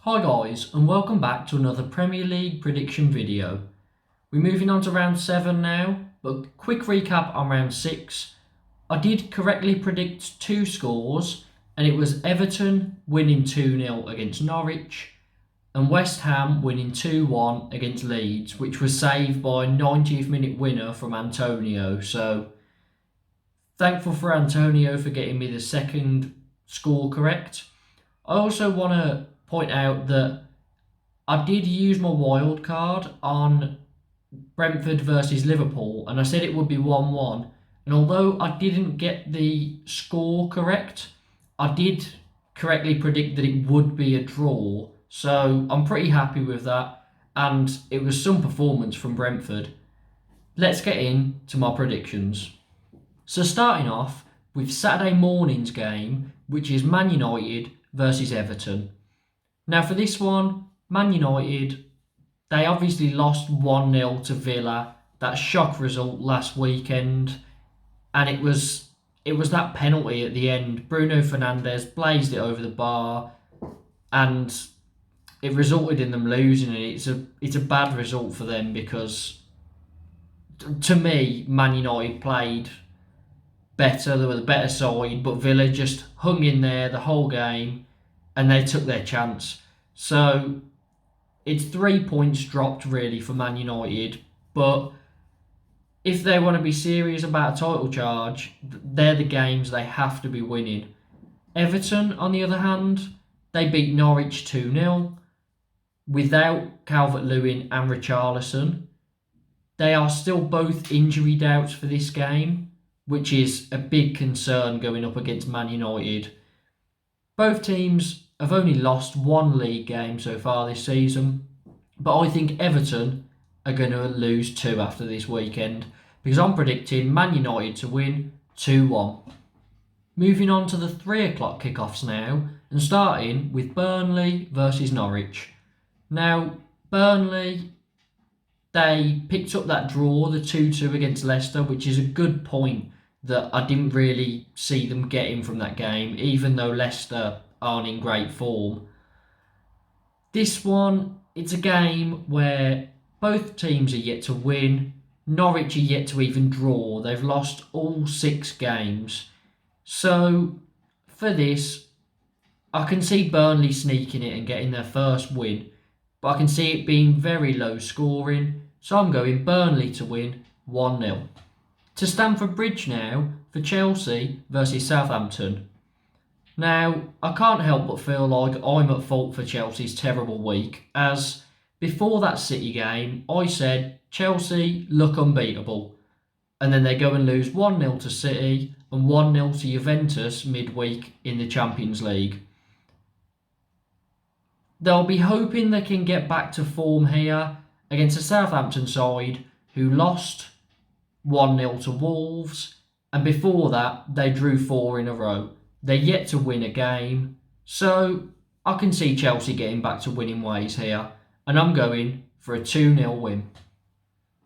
Hi guys, and welcome back to another Premier League prediction video. We're moving on to round 7 now, but quick recap on round 6. I did correctly predict 2 scores, and it was Everton winning 2-0 against Norwich and West Ham winning 2-1 against Leeds, which was saved by a 90th minute winner from Antonio. So thankful for Antonio for getting me the second score correct. I also want to point out that I did use my wild card on Brentford versus Liverpool, and I said it would be 1-1. And although I didn't get the score correct, I did correctly predict that it would be a draw. So I'm pretty happy with that, and it was some performance from Brentford. Let's get into my predictions. So starting off with Saturday morning's game, which is Man United versus Everton. Now for this one, Man United, they obviously lost 1-0 to Villa, that shock result last weekend, and it was that penalty at the end. Bruno Fernandes blazed it over the bar, and it resulted in them losing it. It's a bad result for them because, to me, Man United played better. They were the better side, but Villa just hung in there the whole game and they took their chance. So it's 3 points dropped really for Man United, but if they want to be serious about a title charge, they're the games they have to be winning. Everton, on the other hand, they beat Norwich 2-0 without Calvert-Lewin and Richarlison. They are still both injury doubts for this game, which is a big concern going up against Man United. Both teams have only lost 1 league game so far this season, but I think Everton are going to lose 2 after this weekend, because I'm predicting Man United to win 2-1. Moving on to the 3 o'clock kickoffs now, and starting with Burnley versus Norwich. Now, Burnley, they picked up that draw, the 2-2 against Leicester, which is a good point that I didn't really see them getting from that game, even though Leicester aren't in great form. This one, it's a game where both teams are yet to win. Norwich are yet to even draw. They've lost all 6 games. So for this, I can see Burnley sneaking it and getting their first win, but I can see it being very low scoring. So I'm going Burnley to win 1-0. To Stamford Bridge now for Chelsea versus Southampton. Now, I can't help but feel like I'm at fault for Chelsea's terrible week, as before that City game, I said Chelsea look unbeatable, and then they go and lose 1-0 to City and 1-0 to Juventus midweek in the Champions League. They'll be hoping they can get back to form here against a Southampton side who lost 1-0 to Wolves, and before that they drew 4 in a row. They're yet to win a game, so I can see Chelsea getting back to winning ways here, and I'm going for a 2-0 win.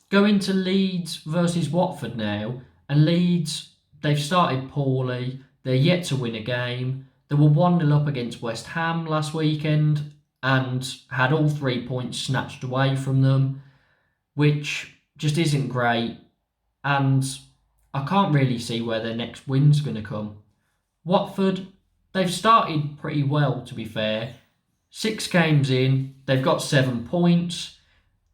Going to Leeds versus Watford now, and Leeds, they've started poorly, they're yet to win a game. They were 1-0 up against West Ham last weekend and had all 3 points snatched away from them, which just isn't great, and I can't really see where their next win's going to come. Watford, they've started pretty well, to be fair. 6 games in, they've got 7 points.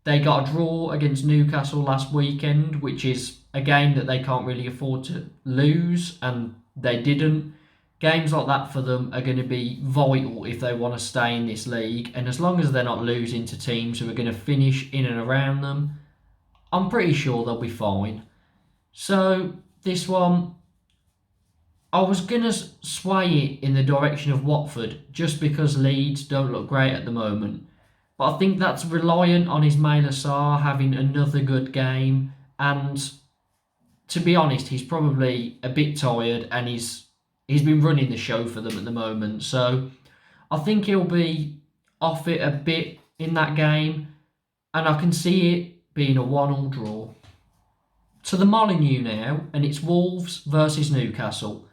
They got a draw against Newcastle last weekend, which is a game that they can't really afford to lose, and they didn't. Games like that for them are going to be vital if they want to stay in this league, and as long as they're not losing to teams who are going to finish in and around them, I'm pretty sure they'll be fine. So this one, I was going to sway it in the direction of Watford just because Leeds don't look great at the moment. But I think that's reliant on Ismaila Sarr having another good game. And to be honest, he's probably a bit tired and he's been running the show for them at the moment. So I think he'll be off it a bit in that game. And I can see it being a 1-1 draw. To the Molineux now, and it's Wolves versus Newcastle.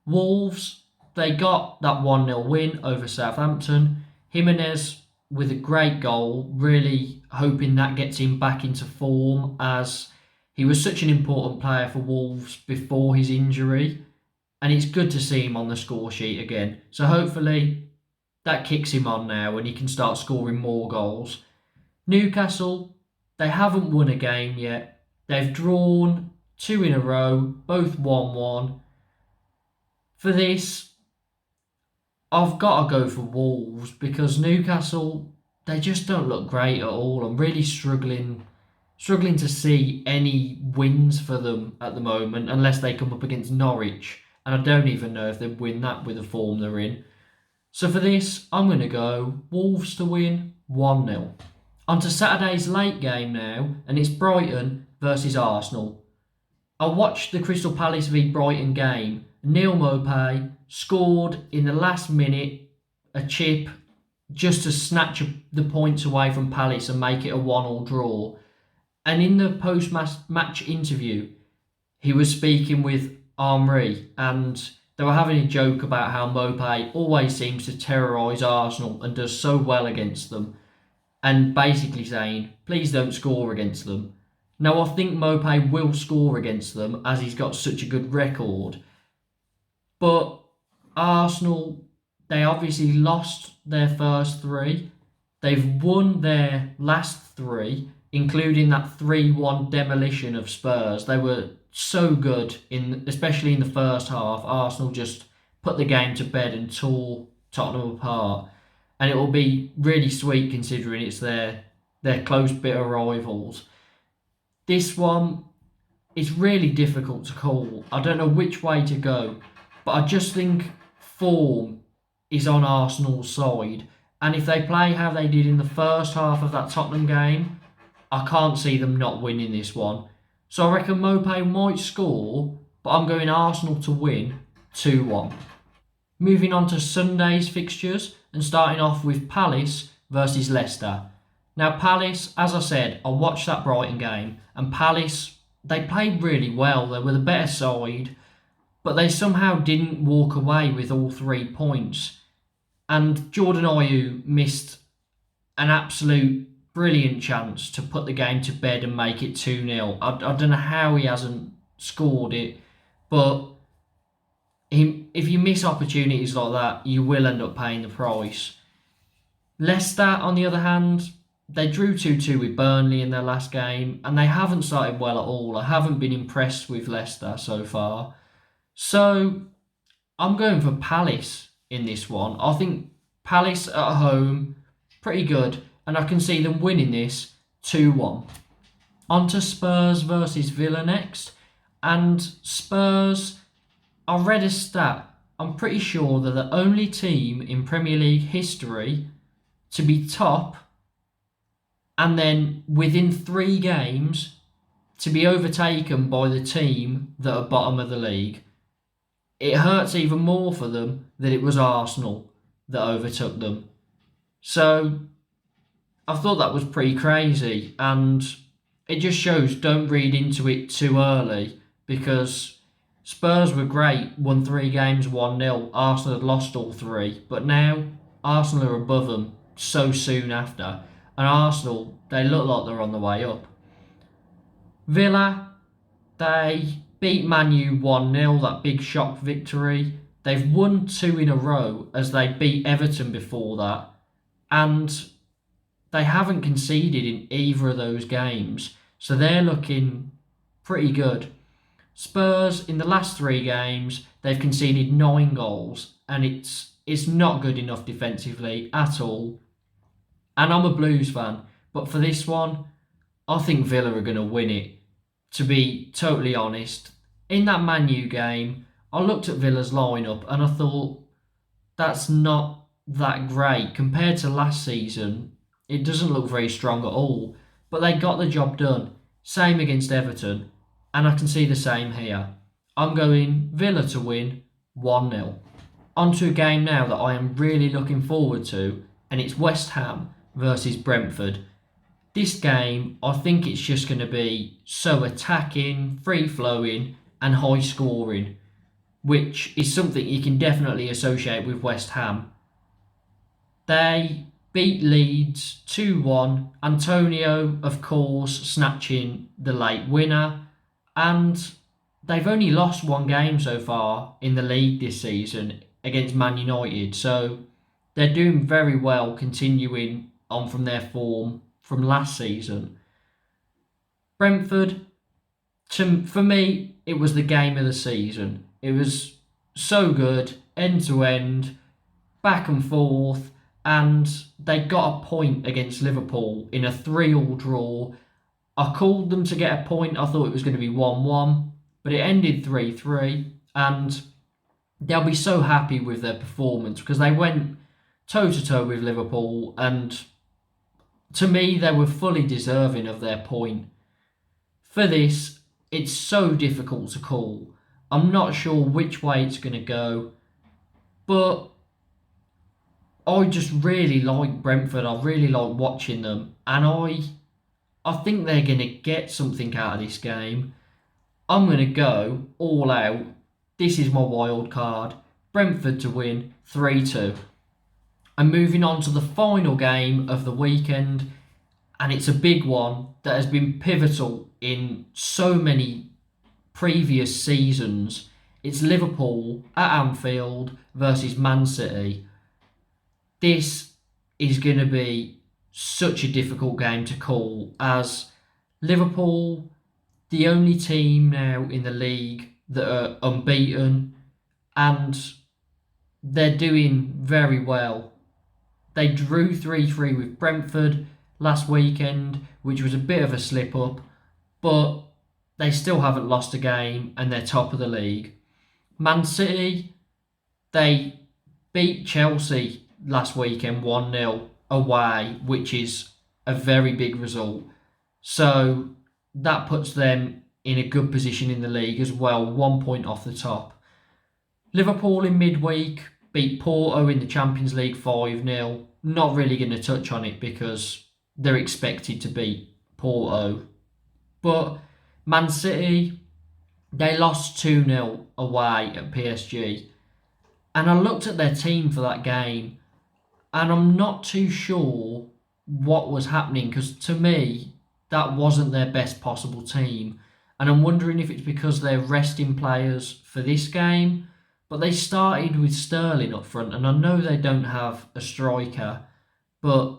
Wolves, they got that 1-0 win over Southampton. Jimenez with a great goal, really hoping that gets him back into form, as he was such an important player for Wolves before his injury, and it's good to see him on the score sheet again. So hopefully that kicks him on now and he can start scoring more goals. Newcastle, they haven't won a game yet. They've drawn 2 in a row, both 1-1. For this, I've got to go for Wolves because Newcastle, they just don't look great at all. I'm really struggling to see any wins for them at the moment unless they come up against Norwich. And I don't even know if they win that with the form they're in. So for this, I'm going to go Wolves to win 1-0. On to Saturday's late game now, and it's Brighton versus Arsenal. I watched the Crystal Palace v Brighton game. Neil Maupay scored in the last minute a chip just to snatch the points away from Palace and make it a 1-1 draw. And in the post-match interview, he was speaking with Henry, and they were having a joke about how Maupay always seems to terrorise Arsenal and does so well against them, and basically saying, please don't score against them. Now, I think Maupay will score against them as he's got such a good record, but Arsenal, they obviously lost their first 3. They've won their last 3, including that 3-1 demolition of Spurs. They were so good, especially in the first half. Arsenal just put the game to bed and tore Tottenham apart. And it will be really sweet considering it's their close bit of rivals. This one is really difficult to call. I don't know which way to go, but I just think form is on Arsenal's side. And if they play how they did in the first half of that Tottenham game, I can't see them not winning this one. So I reckon Maupay might score, but I'm going Arsenal to win 2-1. Moving on to Sunday's fixtures and starting off with Palace versus Leicester. Now Palace, as I said, I watched that Brighton game, and Palace, they played really well. They were the better side, but they somehow didn't walk away with all 3 points. And Jordan Ayew missed an absolute brilliant chance to put the game to bed and make it 2-0. I don't know how he hasn't scored it, but if you miss opportunities like that, you will end up paying the price. Leicester, on the other hand, they drew 2-2 with Burnley in their last game, and they haven't started well at all. I haven't been impressed with Leicester so far. So I'm going for Palace in this one. I think Palace at home, pretty good, and I can see them winning this 2-1. On to Spurs versus Villa next, and Spurs, I read a stat. I'm pretty sure they're the only team in Premier League history to be top and then within 3 games to be overtaken by the team that are bottom of the league. It hurts even more for them that it was Arsenal that overtook them. So I thought that was pretty crazy, and it just shows don't read into it too early, because Spurs were great, won 3 games 1-0. Arsenal had lost all 3, but now Arsenal are above them so soon after, and Arsenal, they look like they're on the way up. Villa, they beat Man U 1-0, that big shock victory. They've won 2 in a row as they beat Everton before that, and they haven't conceded in either of those games, so they're looking pretty good. Spurs, in the last 3 games, they've conceded 9 goals, and it's not good enough defensively at all. And I'm a Blues fan, but for this one, I think Villa are going to win it. To be totally honest, in that Man U game, I looked at Villa's lineup and I thought, that's not that great. Compared to last season, it doesn't look very strong at all. But they got the job done. Same against Everton, and I can see the same here. I'm going Villa to win 1-0. On to a game now that I am really looking forward to, and it's West Ham versus Brentford. This game, I think it's just going to be so attacking, free-flowing and high-scoring, which is something you can definitely associate with West Ham. They beat Leeds 2-1. Antonio, of course, snatching the late winner. And they've only lost one game so far in the league this season against Man United. So they're doing very well, continuing on from their form from last season. Brentford, for me, it was the game of the season. It was so good, end to end, back and forth, and they got a point against Liverpool in a 3-3 draw. I called them to get a point. I thought it was going to be 1-1, but it ended 3-3, and they'll be so happy with their performance because they went toe-to-toe with Liverpool, and to me, they were fully deserving of their point. For this, it's so difficult to call. I'm not sure which way it's going to go, but I just really like Brentford. I really like watching them, and I think they're going to get something out of this game. I'm going to go all out. This is my wild card. Brentford to win 3-2. And moving on to the final game of the weekend, and it's a big one that has been pivotal in so many previous seasons. It's Liverpool at Anfield versus Man City. This is going to be such a difficult game to call, as Liverpool, the only team now in the league that are unbeaten, and they're doing very well. They drew 3-3 with Brentford last weekend, which was a bit of a slip up, but they still haven't lost a game and they're top of the league. Man City, they beat Chelsea last weekend 1-0 away, which is a very big result. So that puts them in a good position in the league as well, 1 point off the top. Liverpool in midweek beat Porto in the Champions League 5-0. Not really going to touch on it because they're expected to beat Porto. But Man City, they lost 2-0 away at PSG. And I looked at their team for that game, and I'm not too sure what was happening, because to me, that wasn't their best possible team. And I'm wondering if it's because they're resting players for this game. But they started with Sterling up front, and I know they don't have a striker, but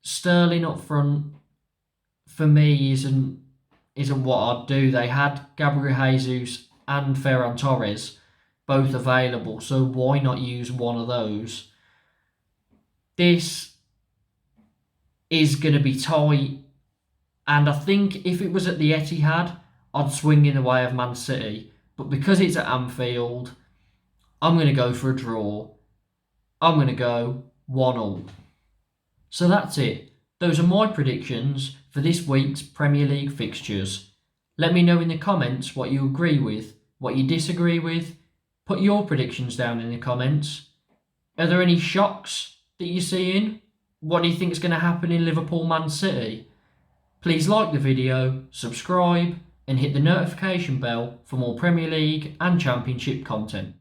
Sterling up front, for me, isn't what I'd do. They had Gabriel Jesus and Ferran Torres both available, so why not use one of those? This is going to be tight, and I think if it was at the Etihad, I'd swing in the way of Man City. But because it's at Anfield, I'm going to go for a draw. I'm going to go 1-1. So that's it. Those are my predictions for this week's Premier League fixtures. Let me know in the comments what you agree with, what you disagree with. Put your predictions down in the comments. Are there any shocks that you're seeing? What do you think is going to happen in Liverpool Man City? Please like the video, subscribe, and hit the notification bell for more Premier League and Championship content.